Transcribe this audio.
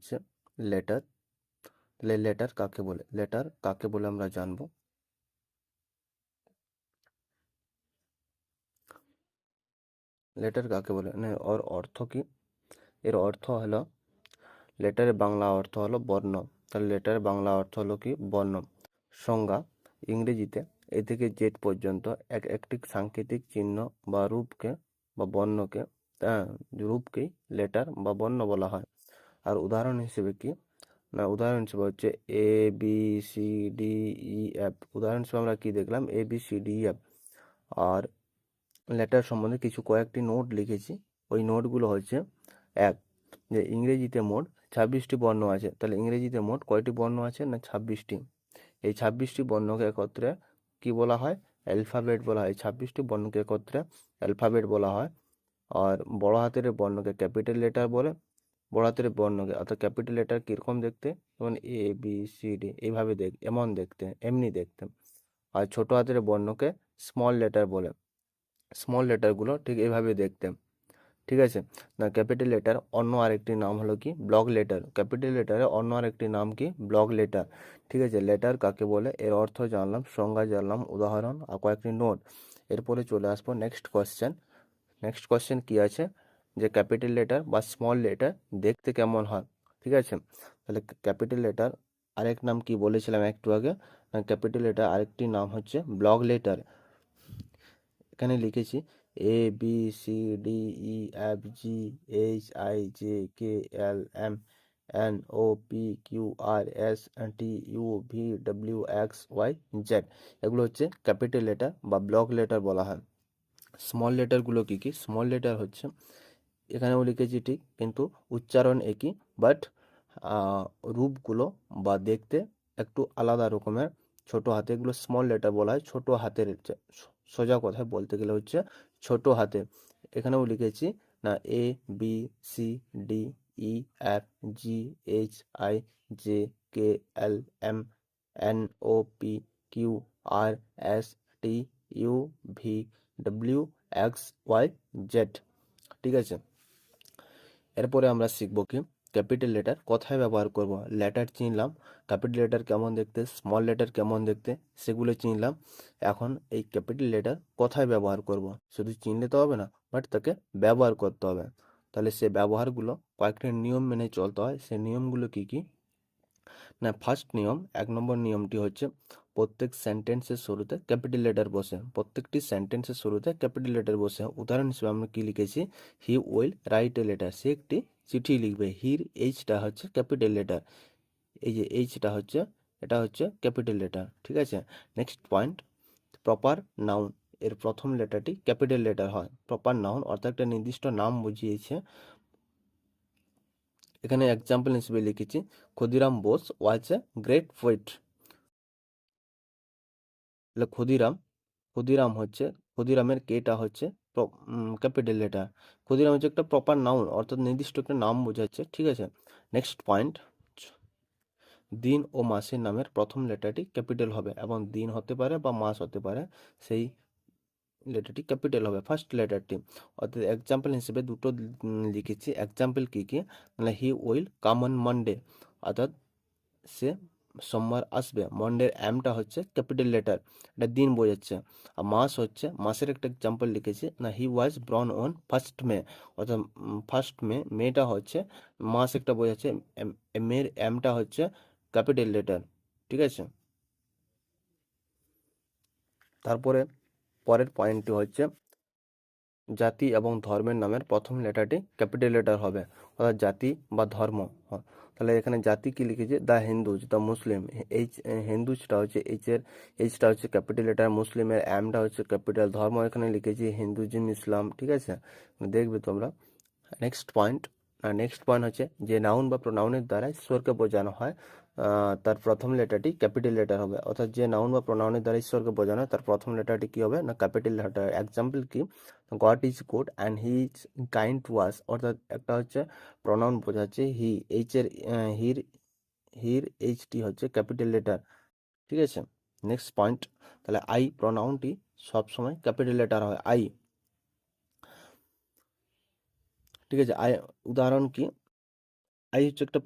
হচ্ছে লেটার। তাহলে লেটার কাকে বলে, লেটার কাকে বলে আমরা জানবো। লেটার কাকে বলে, না ওর অর্থ কি? এর অর্থ হলো, লেটারের বাংলা অর্থ হলো বর্ণ। তাহলে লেটারের বাংলা অর্থ হলো কি? বর্ণ। সংজ্ঞা, ইংরেজিতে এ থেকে জেড পর্যন্ত একটি সাংকেতিক চিহ্ন বা রূপকে বা বর্ণকে, রূপকেই লেটার বা বর্ণ বলা হয়। আর উদাহরণ হিসেবে কি না, উদাহরণ হিসেবে হচ্ছে A B C D E F. উদাহরণ হিসেবে আমরা কি দেখলাম? A B C D F. আর লেটার সম্বন্ধে কিছু কয়েকটি নোট লিখেছি। ওই নোটগুলো হচ্ছে, এক, যে ইংরেজিতে মোট 26টি বর্ণ আছে। তাহলে ইংরেজিতে মোট কয়টি বর্ণ আছে? না 26টি। এই 26টি বর্ণকে একত্রে কি বলা হয়? অ্যালফাবেট বলা হয়। 26টি বর্ণকে একত্রে অ্যালফাবেট বলা হয়। আর বড় হাতের বর্ণকে ক্যাপিটাল লেটার বলে। বড় হাতের বর্ণকে, অর্থাৎ ক্যাপিটাল লেটার কিরকম দেখতে? যেমন এ বি সি ডি, এইভাবে এমন দেখতে, এমনি দেখতে। আর ছোট হাতের বর্ণকে স্মল লেটার বলে। স্মল লেটারগুলো ঠিক এইভাবে দেখতে। ঠিক আছে? না ক্যাপিটাল লেটার অন্য আরেকটি নাম হলো কি? Block letter. ক্যাপিটাল লেটারের অন্য আরেকটি নাম কি? Block letter. ঠিক আছে? লেটার কাকে বলে, এর অর্থ জানলাম, সংজ্ঞা জানলাম, উদাহরণ আর কয়েকটি নোট। এরপরে চলে আসবো নেক্সট কোয়েশ্চেন। নেক্সট কোয়েশ্চেন কি আছে? যে ক্যাপিটাল লেটার বা স্মল লেটার দেখতে কেমন হয়। ঠিক আছে? তাহলে ক্যাপিটাল লেটার আরেক নাম কি বলেছিলাম একটু আগে? ক্যাপিটাল লেটার আরেকটি নাম হচ্ছে ব্লক লেটার। এখানে লিখেছি A B C D E F G H I J K L M N O P Q R S T U V W X Y Z. এগুলো হচ্ছে ক্যাপিটাল লেটার বা block letter বলা হয়। Small লেটারগুলো কি কি? Small letter হচ্ছে, এখানেও লিখেছি ঠিক, কিন্তু উচ্চারণ একই, বাট রূপগুলো বা দেখতে একটু আলাদা রকমের। ছোট হাতে এগুলো স্মল লেটার বলা হয়। ছোট হাতের সোজা কথায় বলতে গেলে হচ্ছে ছোট হাতে। এখানেও লিখেছি না A B C D E F G H I J K L M N O P Q R S T U V W X Y Z. ঠিক আছে? এরপরে আমরা শিখব কি? ক্যাপিটাল লেটার কোথায় ব্যবহার করব। লেটার চিনলাম, ক্যাপিটাল লেটার কেমন দেখতে, স্মল লেটার কেমন দেখতে, সেগুলো চিনলাম। এখন এই ক্যাপিটাল লেটার কোথায় ব্যবহার করব, শুধু চিনলে তো হবে না, বাট তাকে ব্যবহার করতে হবে। তাহলে সে ব্যবহারগুলো কয়েকটি নিয়ম মেনে চলতে হয়। সেই নিয়মগুলো কি কি? না ফার্স্ট নিয়ম, 1 নম্বর নিয়মটি হচ্ছে প্রত্যেক সেন্টেন্সের শুরুতে ক্যাপিটাল লেটার বসে। প্রত্যেকটি সেন্টেন্সের শুরুতে ক্যাপিটাল লেটার বসে। উদাহরণ হিসেবে আমরা কি লিখেছি? He will write a letter. সে একটি চিঠি লিখবে। হির এইচটা হচ্ছে ক্যাপিটাল লেটার। এই যে এইচটা হচ্ছে, এটা হচ্ছে ক্যাপিটাল লেটার। ঠিক আছে? নেক্সট পয়েন্ট, প্রপার নাউন এর প্রথম লেটারটি ক্যাপিটাল লেটার হয়। প্রপার নাউন অর্থাৎ একটা নির্দিষ্ট নাম বুঝিয়েছে। এখানে এক্সাম্পল হিসেবে লিখেছি ক্ষুদিরাম বোস ওয়াজ এ গ্রেট পোয়েট। তাহলে ক্ষুদিরাম, ক্ষুদিরাম হচ্ছে, ক্ষুদিরামের কেটা হচ্ছে ক্যাপিটাল লেটার। ক্ষুদিরাম হচ্ছে একটা প্রপার নাউন, অর্থাৎ নির্দিষ্ট একটা নাম বোঝাচ্ছে। ঠিক আছে? নেক্সট পয়েন্ট, দিন ও মাসের নামের প্রথম লেটারটি ক্যাপিটাল হবে, এবং দিন হতে পারে বা মাস হতে পারে, সেই লেটারটি ক্যাপিটাল হবে, ফার্স্ট লেটারটি। অর্থাৎ এক্সাম্পল হিসেবে দুটো লিখেছি। এক্সাম্পল কি কি? মানে he will come on Monday, অর্থাৎ সে সোমবার আসবে। মন্ডের এমটা হচ্ছে ক্যাপিটাল লেটার, এটা দিন বোঝাচ্ছে। আর মাস হচ্ছে, মাসের একটা এক্সাম্পল লিখেছি না হি ওয়াজ ব্রন অন 1st মে, অর্থাৎ 1st মে, মেটা হচ্ছে মাস একটা বোঝাচ্ছে। মের এমটা হচ্ছে ক্যাপিটাল লেটার। ঠিক আছে? তারপরে পরের পয়েন্টটি হচ্ছে জাতি এবং ধর্মের নামের প্রথম লেটারটি ক্যাপিটাল লেটার হবে, অর্থাৎ জাতি বা ধর্ম। তাহলে এখানে জাতি কি লিখেছে? The Hindus, the Muslim. H, হিন্দুজটা হচ্ছে এইচটা হচ্ছে ক্যাপিটাল লেটার, মুসলিমের এমটা হচ্ছে ক্যাপিটাল, ধর্ম এখানে লিখেছি হিন্দুজিম, ইসলাম। ঠিক আছে? দেখবে তোমরা। নেক্সট পয়েন্ট, নেক্সট পয়েন্ট হচ্ছে যে নাউন বা প্রোনাউনের দ্বারা ঈশ্বরকে বোঝানো হয়, তার প্রথম লেটারটি ক্যাপিটাল লেটার হবে। অর্থাৎ যে নাউন বা প্রোনাউনের দ্বারা ঈশ্বরকে বোঝানো হয় তার প্রথম লেটারটি কি হবে? না ক্যাপিটাল লেটার। এক্সাম্পল কি? God is good and he is kind to us. অর্থাৎ একটা হচ্ছে প্রোনাউন বোঝাচ্ছে হি, এইচের হির, হির এইচটি হচ্ছে ক্যাপিটাল লেটার। ঠিক আছে? নেক্সট পয়েন্ট, তাহলে আই প্রোনাউনটি সবসময় ক্যাপিটাল লেটার হয়, আই। ঠিক আছে? আই, উদাহরণ কি? আই হচ্ছে একটা